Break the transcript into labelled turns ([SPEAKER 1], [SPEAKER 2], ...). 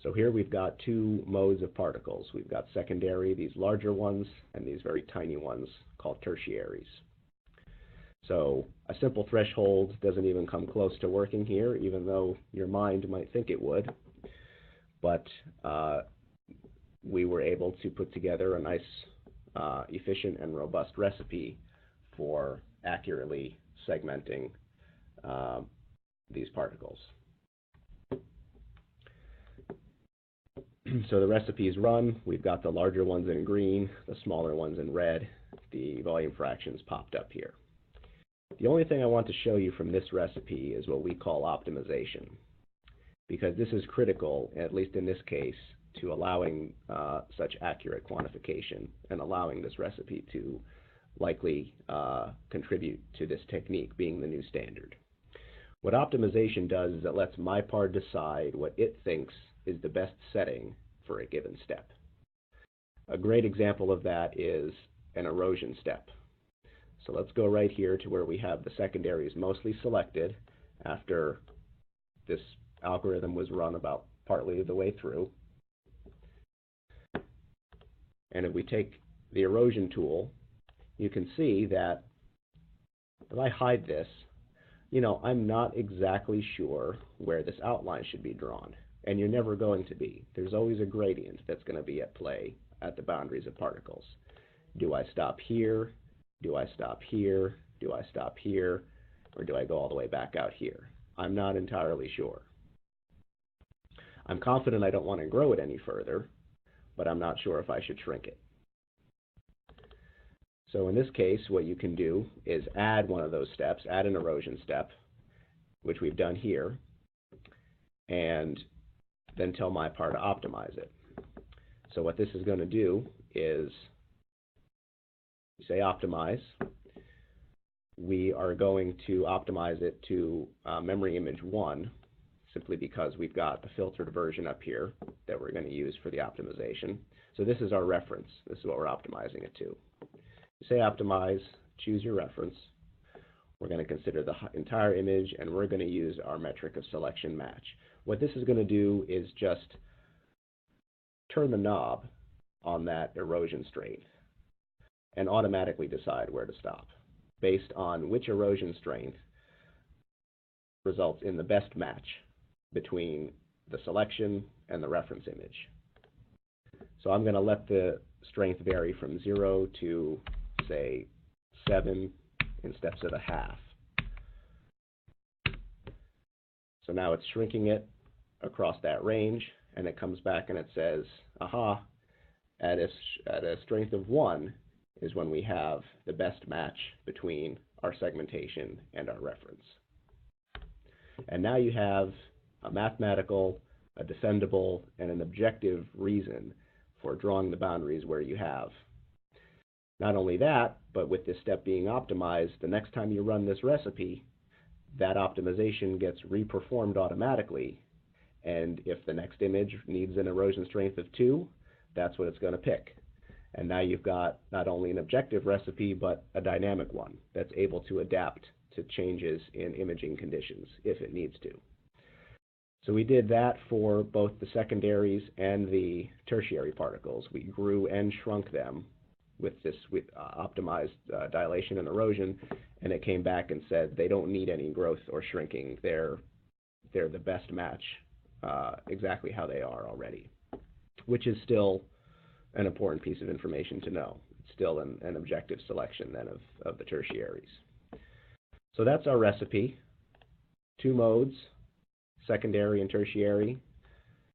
[SPEAKER 1] So here we've got two modes of particles. We've got secondary, these larger ones, and these very tiny ones called tertiaries. So a simple threshold doesn't even come close to working here, even though your mind might think it would. But we were able to put together a nice, efficient and robust recipe for accurately segmenting these particles. So the recipe is run. We've got the larger ones in green, the smaller ones in red. The volume fractions popped up here. The only thing I want to show you from this recipe is what we call optimization, because this is critical, at least in this case, to allowing such accurate quantification and allowing this recipe to likely contribute to this technique being the new standard. What optimization does is it lets Mipar decide what it thinks is the best setting for a given step. A great example of that is an erosion step. So let's go right here to where we have the secondaries mostly selected after this algorithm was run about partly the way through. And if we take the erosion tool, you can see that if I hide this, I'm not exactly sure where this outline should be drawn. And you're never going to be. There's always a gradient that's going to be at play at the boundaries of particles. Do I stop here? Do I stop here? Do I stop here? Or do I go all the way back out here? I'm not entirely sure. I'm confident I don't want to grow it any further, but I'm not sure if I should shrink it. So in this case, what you can do is add one of those steps, add an erosion step, which we've done here, and then tell Mipar to optimize it. So what this is going to do is say optimize. We are going to optimize it to memory image 1, simply because we've got the filtered version up here that we're going to use for the optimization. So this is our reference. This is what we're optimizing it to. You say optimize, choose your reference. We're going to consider the entire image, and we're going to use our metric of selection match. What this is going to do is just turn the knob on that erosion strength and automatically decide where to stop based on which erosion strength results in the best match between the selection and the reference image. So I'm going to let the strength vary from 0 to, say, 7 in steps of a half. So now it's shrinking it across that range, and it comes back and it says, aha, at a strength of 1 is when we have the best match between our segmentation and our reference. And now you have a mathematical, a defendable, and an objective reason for drawing the boundaries where you have. Not only that, but with this step being optimized, the next time you run this recipe, that optimization gets reperformed automatically. And if the next image needs an erosion strength of 2, that's what it's going to pick. And now you've got not only an objective recipe, but a dynamic one that's able to adapt to changes in imaging conditions if it needs to. So we did that for both the secondaries and the tertiary particles. We grew and shrunk them with optimized dilation and erosion, and it came back and said they don't need any growth or shrinking. They're the best match exactly how they are already, which is still an important piece of information to know. It's still an objective selection then of the tertiaries. So that's our recipe. 2 modes, secondary and tertiary,